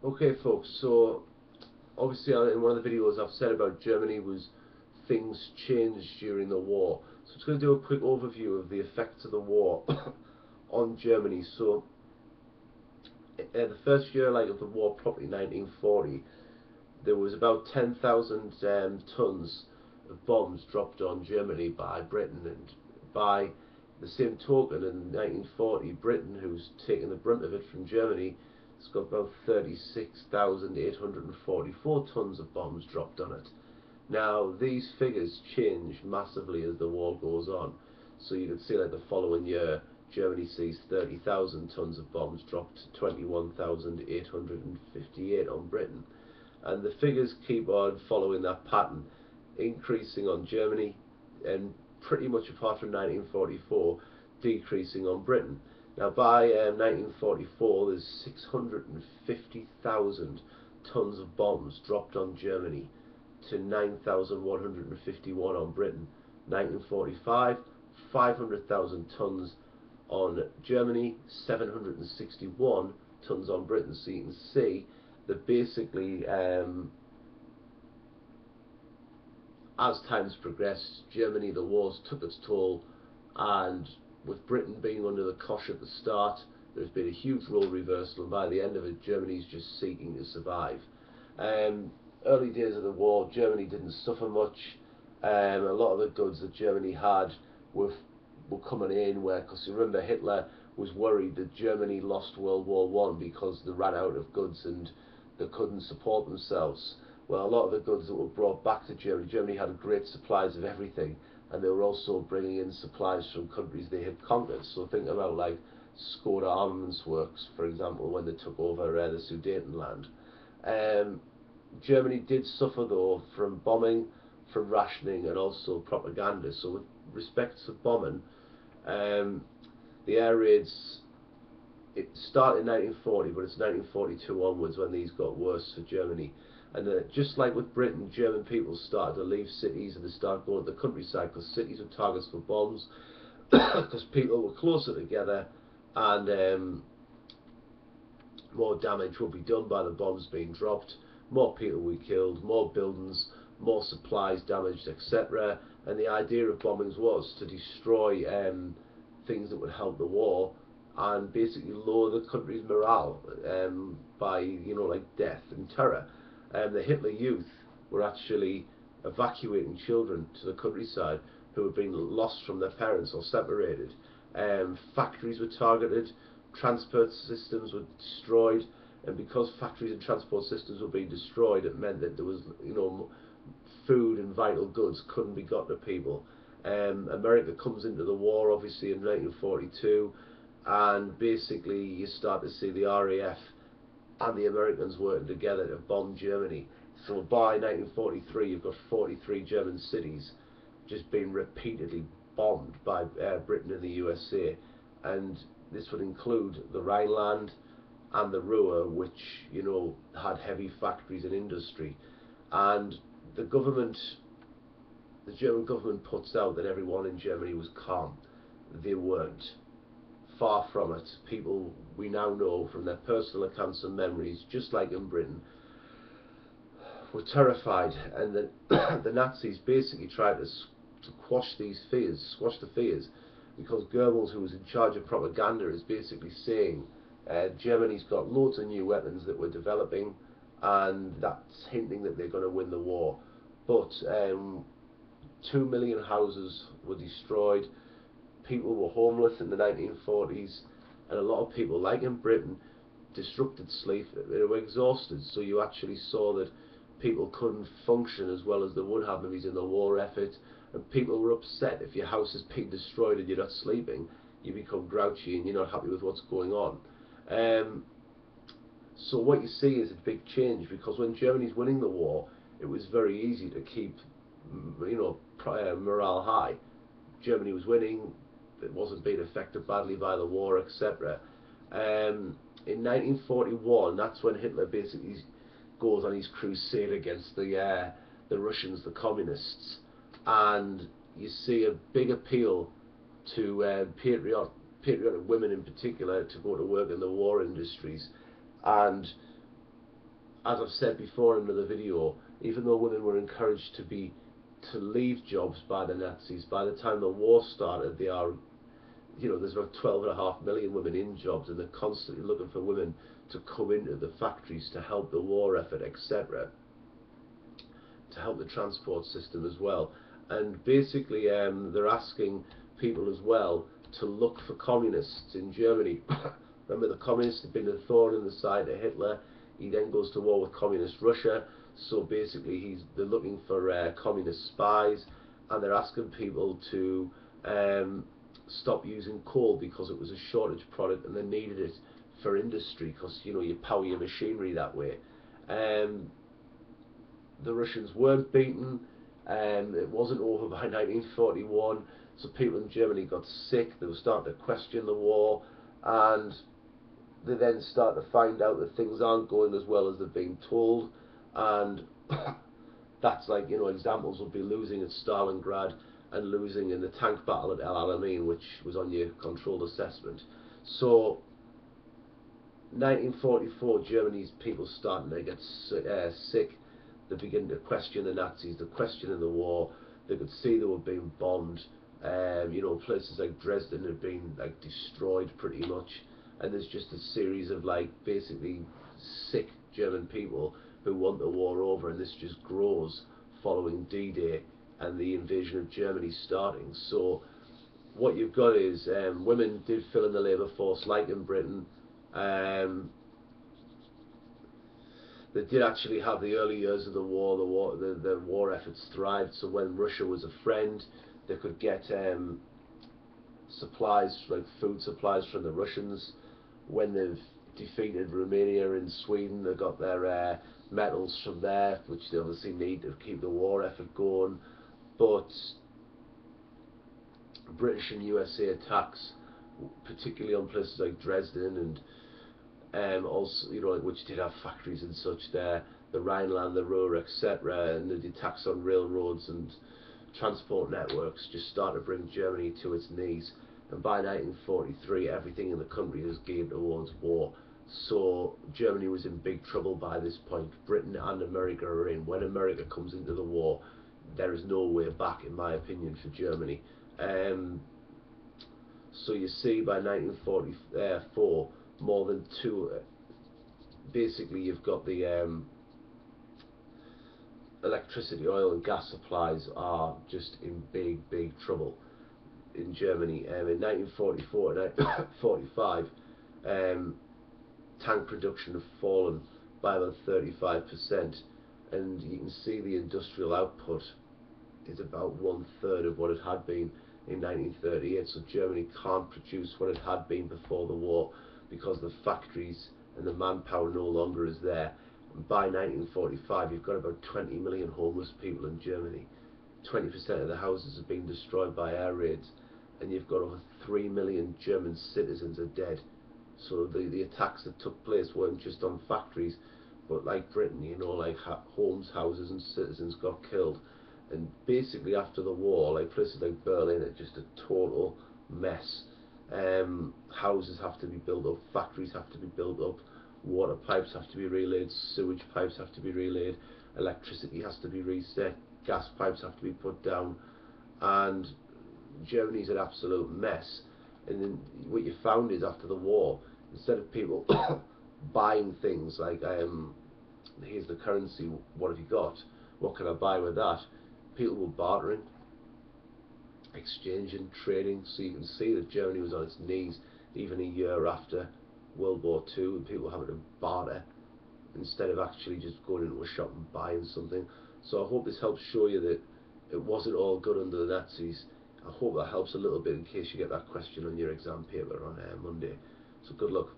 Okay, folks, so obviously in one of the videos I've said about Germany was things changed during the war. So I'm just going to do a quick overview of the effects of the war on Germany. So the first year of the war, probably 1940, there was about 10,000 tons of bombs dropped on Germany by Britain, and by the same token, in 1940, Britain, who's taken the brunt of it from Germany, has got about 36,844 tons of bombs dropped on it. Now, these figures change massively as the war goes on. So you can see, like, the following year, Germany sees 30,000 tons of bombs dropped to 21,858 on Britain. And the figures keep on following that pattern, increasing on Germany and pretty much apart from 1944, decreasing on Britain. Now by 1944 there's 650,000 tons of bombs dropped on Germany to 9,151 on Britain. 1945, 500,000 tons on Germany, 761 tons on Britain. So you can see that basically as times progressed, Germany, the wars took its toll, and with Britain being under the cosh at the start, there's been a huge role reversal, and by the end of it, Germany's just seeking to survive. Early days of the war, Germany didn't suffer much. A lot of the goods that Germany had were coming in, because you remember Hitler was worried that Germany lost World War One because they ran out of goods and they couldn't support themselves. Well, a lot of the goods that were brought back to Germany, Germany had great supplies of everything, and they were also bringing in supplies from countries they had conquered. So think about like Skoda Armaments Works, for example, when they took over the Sudetenland. Germany did suffer though from bombing, from rationing, and also propaganda. So with respect to bombing, the air raids, it started in 1940, but it's 1942 onwards when these got worse for Germany. And just like with Britain, German people started to leave cities and they started going to the countryside, because cities were targets for bombs, because people were closer together, and more damage would be done by the bombs being dropped, more people were killed, more buildings, more supplies damaged, etc. And the idea of bombings was to destroy things that would help the war, and basically lower the country's morale by, like death and terror. The Hitler Youth were actually evacuating children to the countryside who had been lost from their parents or separated. Factories were targeted, transport systems were destroyed, and because factories and transport systems were being destroyed, it meant that there was, food and vital goods couldn't be got to people. America comes into the war obviously in 1942, and basically you start to see the RAF and the Americans working together to bomb Germany. So by 1943 you've got 43 German cities just being repeatedly bombed by Britain and the USA, and this would include the Rhineland and the Ruhr, which had heavy factories and industry. And the government, the German government, puts out that everyone in Germany was calm. They weren't. Far from it. People, we now know from their personal accounts and memories, just like in Britain, were terrified, and the Nazis basically tried to quash these fears, squash the fears, because Goebbels, who was in charge of propaganda, is basically saying Germany's got loads of new weapons that we're developing, and that's hinting that they're going to win the war. But 2 million houses were destroyed. People were homeless in the 1940s, and a lot of people, like in Britain, disrupted sleep. They were exhausted, so you actually saw that people couldn't function as well as they would have maybe in the war effort, and people were upset. If your house is being destroyed and you're not sleeping, you become grouchy and you're not happy with what's going on. So what you see is a big change, because when Germany's winning the war, it was very easy to keep morale high. Germany was winning, it wasn't being affected badly by the war, etc. In 1941, that's when Hitler basically goes on his crusade against the Russians, the communists, and you see a big appeal to patriotic women in particular to go to work in the war industries, and as I've said before in another video, even though women were encouraged to leave jobs by the Nazis, by the time the war started, they are, there's about 12.5 million women in jobs, and they're constantly looking for women to come into the factories to help the war effort, etc., to help the transport system as well. And basically, they're asking people as well to look for communists in Germany. Remember, the communists had been a thorn in the side of Hitler. He then goes to war with communist Russia. So basically, they're looking for communist spies, and they're asking people to stop using coal because it was a shortage product, and they needed it for industry because you power your machinery that way. The Russians weren't beaten. It wasn't over by 1941, so people in Germany got sick. They were starting to question the war, and they then start to find out that things aren't going as well as they've been told, and that's like, examples would be losing at Stalingrad and losing in the tank battle at El Alamein, which was on your controlled assessment. So 1944, Germany's people starting to get sick. They begin to question the Nazis, they're questioning the war. They could see they were being bombed. Places like Dresden had been like destroyed pretty much, and there's just a series of like basically sick German people who want the war over, and this just grows following D-Day and the invasion of Germany starting. So what you've got is women did fill in the labour force like in Britain. They did actually have the early years of the war. The war efforts thrived. So when Russia was a friend, they could get supplies, like food supplies, from the Russians. When they've defeated Romania and Sweden, they got their metals from there, which they obviously need to keep the war effort going. But British and USA attacks, particularly on places like Dresden and also, which did have factories and such there, the Rhineland, the Ruhr, etc., and the attacks on railroads and transport networks just started to bring Germany to its knees. And by 1943, everything in the country was geared towards war. So Germany was in big trouble by this point. Britain and America are in. When America comes into the war, there is no way back, in my opinion, for Germany. So you see, by 1944, more than basically you've got the electricity, oil and gas supplies are just in big trouble in Germany. In 1944 and 1945, tank production had fallen by about 35%, and you can see the industrial output is about 1/3 of what it had been in 1938. So Germany can't produce what it had been before the war because the factories and the manpower no longer is there. And by 1945, you've got about 20 million homeless people in Germany. 20% of the houses have been destroyed by air raids, and you've got over 3 million German citizens are dead. So the attacks that took place weren't just on factories, but like Britain, like homes, houses and citizens got killed. And basically after the war, like places like Berlin are just a total mess. Houses have to be built up, factories have to be built up, water pipes have to be relayed, sewage pipes have to be relayed, electricity has to be reset, gas pipes have to be put down, and Germany's an absolute mess. And then what you found is, after the war, instead of people buying things like here's the currency, what have you got, what can I buy with that, people were bartering, exchanging, trading. So you can see that Germany was on its knees even a year after World War II, and people were having to barter instead of actually just going into a shop and buying something. So I hope this helps show you that it wasn't all good under the Nazis. I hope that helps a little bit in case you get that question on your exam paper on Monday. So good luck.